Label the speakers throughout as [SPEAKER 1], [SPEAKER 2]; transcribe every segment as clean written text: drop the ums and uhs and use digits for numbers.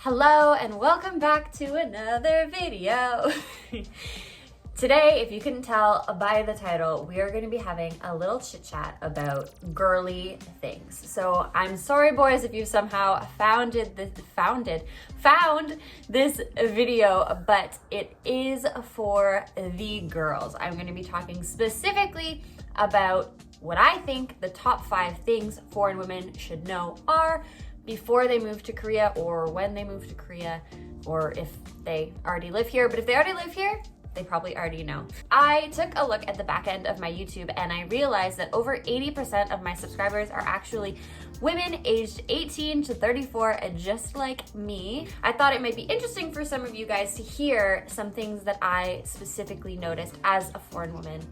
[SPEAKER 1] Hello and welcome back to another video. Today, if you couldn't tell by the title, we are going to be having a little chit chat about girly things. So I'm sorry boys if you somehow found this video, but it is for the girls. I'm going to be talking specifically about what I think the top 5 things foreign women should know are before they move to Korea, or when they move to Korea, or if they already live here. But if they already live here, they probably already know. I took a look at the back end of my YouTube and I realized that over 80% of my subscribers are actually women aged 18 to 34, just like me. I thought it might be interesting for some of you guys to hear some things that I specifically noticed as a foreign woman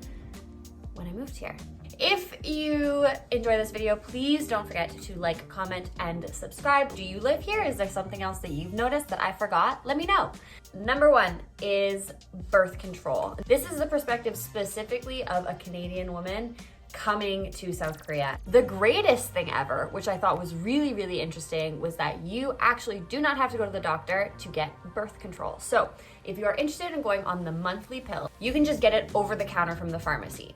[SPEAKER 1] when I moved here. If you enjoy this video, please don't forget to like, comment, and subscribe. Do you live here? Is there something else that you've noticed that I forgot? Let me know. Number 1 is birth control. This is the perspective specifically of a Canadian woman coming to South Korea. The greatest thing ever, which I thought was really, really interesting, was that you actually do not have to go to the doctor to get birth control. So if you are interested in going on the monthly pill, you can just get it over the counter from the pharmacy.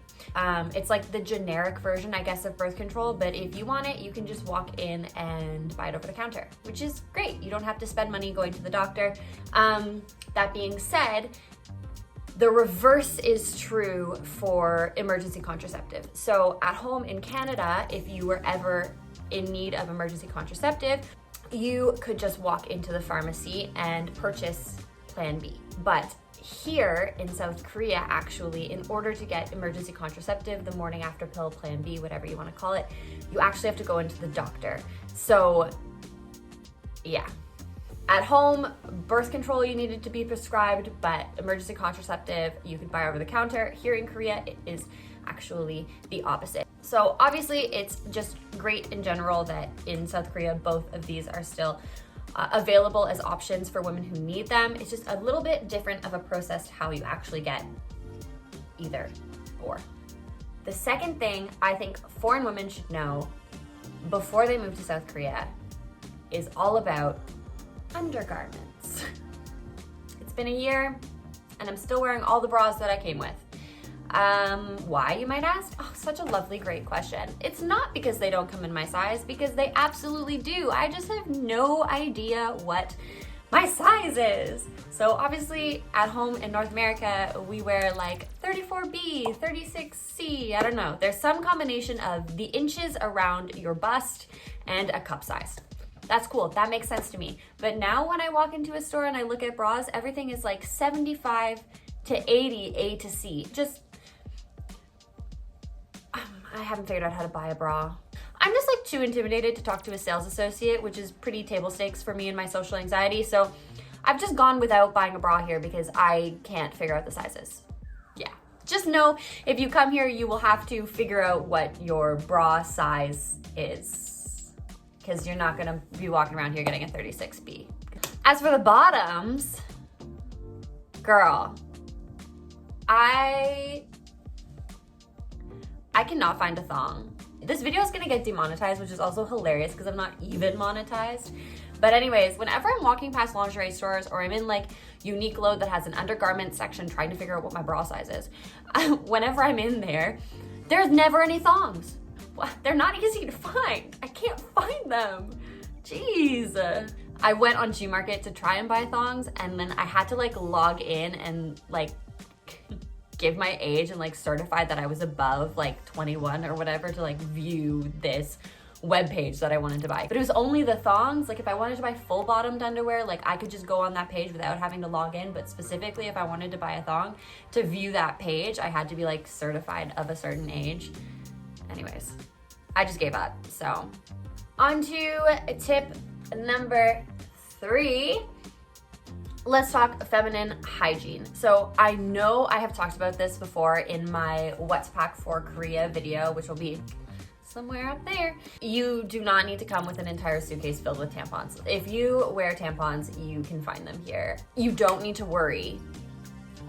[SPEAKER 1] It's like the generic version, I guess, of birth control, but if you want it, you can just walk in and buy it over the counter, which is great. You don't have to spend money going to the doctor. That being said, the reverse is true for emergency contraceptive. So at home in Canada, if you were ever in need of emergency contraceptive, you could just walk into the pharmacy and purchase Plan B. But here in South Korea, actually, in order to get emergency contraceptive, the morning after pill, Plan B, whatever you want to call it, you actually have to go into the doctor. So yeah. At home, birth control you needed to be prescribed, but emergency contraceptive you could buy over the counter. Here in Korea, it is actually the opposite. So obviously it's just great in general that in South Korea, both of these are still available as options for women who need them. It's just a little bit different of a process to how you actually get either or. The second thing I think foreign women should know before they move to South Korea is all about undergarments. It's been a year and I'm still wearing all the bras that I came with. Why, you might ask? Oh, such a lovely, great question. It's not because they don't come in my size, because they absolutely do. I just have no idea what my size is. So obviously at home in North America, we wear like 34B, 36C, I don't know. There's some combination of the inches around your bust and a cup size. That's cool, that makes sense to me. But now when I walk into a store and I look at bras, everything is like 75 to 80 A to C. I haven't figured out how to buy a bra. I'm just like too intimidated to talk to a sales associate, which is pretty table stakes for me and my social anxiety. So I've just gone without buying a bra here because I can't figure out the sizes. Yeah, just know if you come here, you will have to figure out what your bra size is, because you're not gonna be walking around here getting a 36B. As for the bottoms, girl, I cannot find a thong. This video is gonna get demonetized, which is also hilarious because I'm not even monetized. But anyways, whenever I'm walking past lingerie stores or I'm in like Uniqlo that has an undergarment section trying to figure out what my bra size is, whenever I'm in there, there's never any thongs. They're not easy to find. I can't find them. Jeez. I went on Gmarket to try and buy thongs, and then I had to like log in and like give my age and like certify that I was above like 21 or whatever to like view this webpage that I wanted to buy. But it was only the thongs. Like if I wanted to buy full bottomed underwear, like I could just go on that page without having to log in. But specifically if I wanted to buy a thong, to view that page, I had to be like certified of a certain age. Anyways, I just gave up. So on to tip number 3. Let's talk feminine hygiene. So I know I have talked about this before in my what to pack for Korea video, which will be somewhere up there. You do not need to come with an entire suitcase filled with tampons. If you wear tampons, you can find them here. You don't need to worry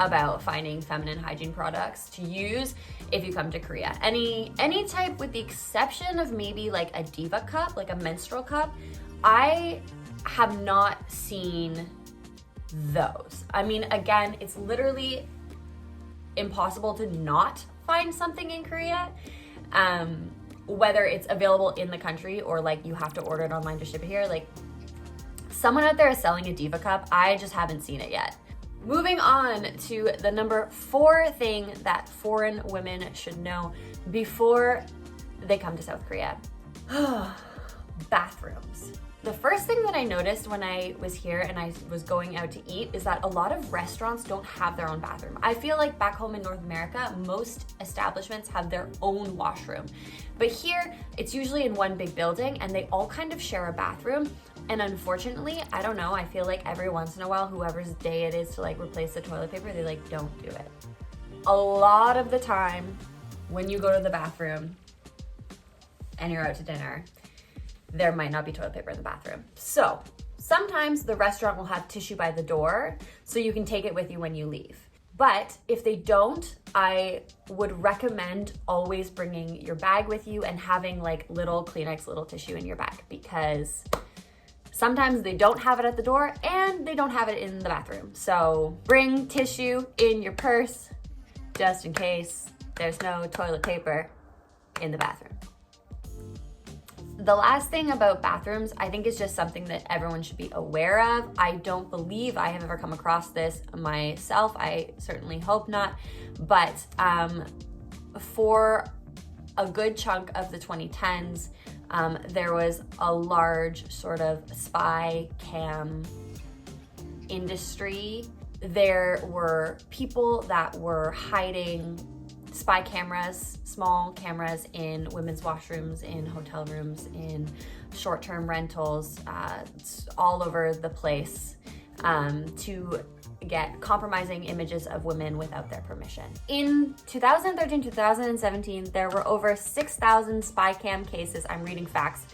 [SPEAKER 1] about finding feminine hygiene products to use if you come to Korea. Any type, with the exception of maybe like a diva cup, like a menstrual cup. I have not seen those. I mean, again, it's literally impossible to not find something in Korea, whether it's available in the country or like you have to order it online to ship it here. Like, someone out there is selling a Diva cup. I just haven't seen it yet. Moving on to the number 4 thing that foreign women should know before they come to South Korea. Bathrooms. The first thing that I noticed when I was here and I was going out to eat is that a lot of restaurants don't have their own bathroom. I feel like back home in North America, most establishments have their own washroom. But here, it's usually in one big building and they all kind of share a bathroom. And unfortunately, I don't know, I feel like every once in a while, whoever's day it is to like replace the toilet paper, they like don't do it. A lot of the time, when you go to the bathroom and you're out to dinner, there might not be toilet paper in the bathroom. So sometimes the restaurant will have tissue by the door so you can take it with you when you leave. But if they don't, I would recommend always bringing your bag with you and having like little Kleenex, little tissue in your bag, because sometimes they don't have it at the door and they don't have it in the bathroom. So bring tissue in your purse just in case there's no toilet paper in the bathroom. The last thing about bathrooms, I think, is just something that everyone should be aware of. I don't believe I have ever come across this myself. I certainly hope not. But for a good chunk of the 2010s, there was a large sort of spy cam industry. There were people that were hiding spy cameras, small cameras in women's washrooms, in hotel rooms, in short-term rentals, all over the place, to get compromising images of women without their permission. In 2013, 2017, there were over 6,000 spy cam cases. I'm reading facts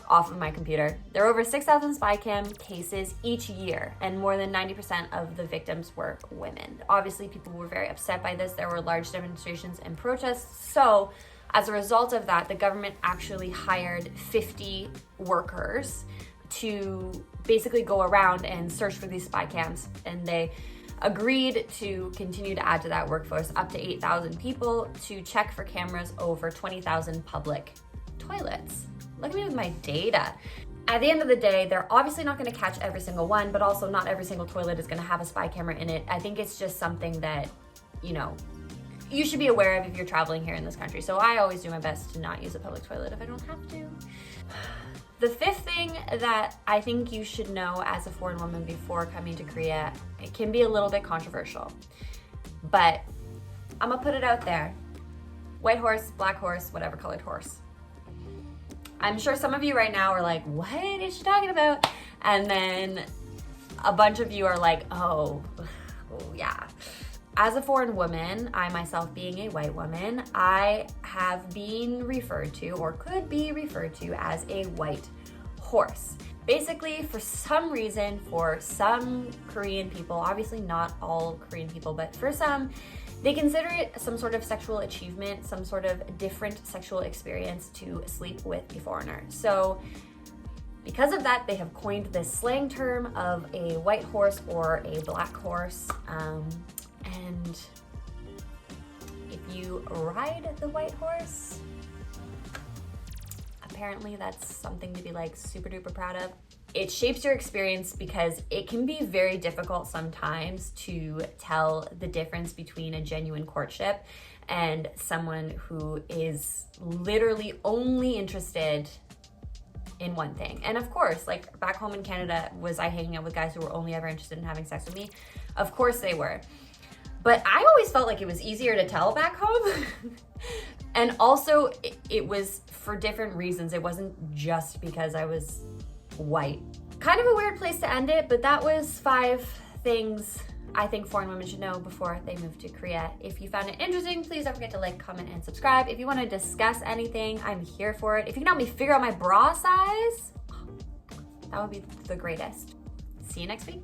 [SPEAKER 1] off of my computer. There were over 6,000 spy cam cases each year, and more than 90% of the victims were women. Obviously, people were very upset by this. There were large demonstrations and protests. So as a result of that, the government actually hired 50 workers to basically go around and search for these spy cams, and they agreed to continue to add to that workforce up to 8,000 people to check for cameras over 20,000 public toilets. Look at me with my data. At the end of the day, they're obviously not going to catch every single one, but also not every single toilet is going to have a spy camera in it. I think it's just something that, you know, you should be aware of if you're traveling here in this country. So I always do my best to not use a public toilet if I don't have to. The 5th thing that I think you should know as a foreign woman before coming to Korea, it can be a little bit controversial, but I'm gonna put it out there. White horse, black horse, whatever colored horse. I'm sure some of you right now are like, what is she talking about? And then a bunch of you are like, oh yeah. As a foreign woman, I myself being a white woman, I have been referred to, or could be referred to, as a white horse. Basically, for some reason, for some Korean people, obviously not all Korean people, but for some, they consider it some sort of sexual achievement, some sort of different sexual experience to sleep with a foreigner. So because of that, they have coined this slang term of a white horse or a black horse. And if you ride the white horse, apparently that's something to be like super duper proud of. It shapes your experience because it can be very difficult sometimes to tell the difference between a genuine courtship and someone who is literally only interested in one thing. And of course, like back home in Canada, was I hanging out with guys who were only ever interested in having sex with me? Of course they were. But I always felt like it was easier to tell back home. And also it was for different reasons. It wasn't just because I was white. Kind of a weird place to end it, but that was 5 things I think foreign women should know before they move to Korea. If you found it interesting, please don't forget to like, comment, and subscribe. If you want to discuss anything, I'm here for it. If you can help me figure out my bra size, that would be the greatest. See you next week.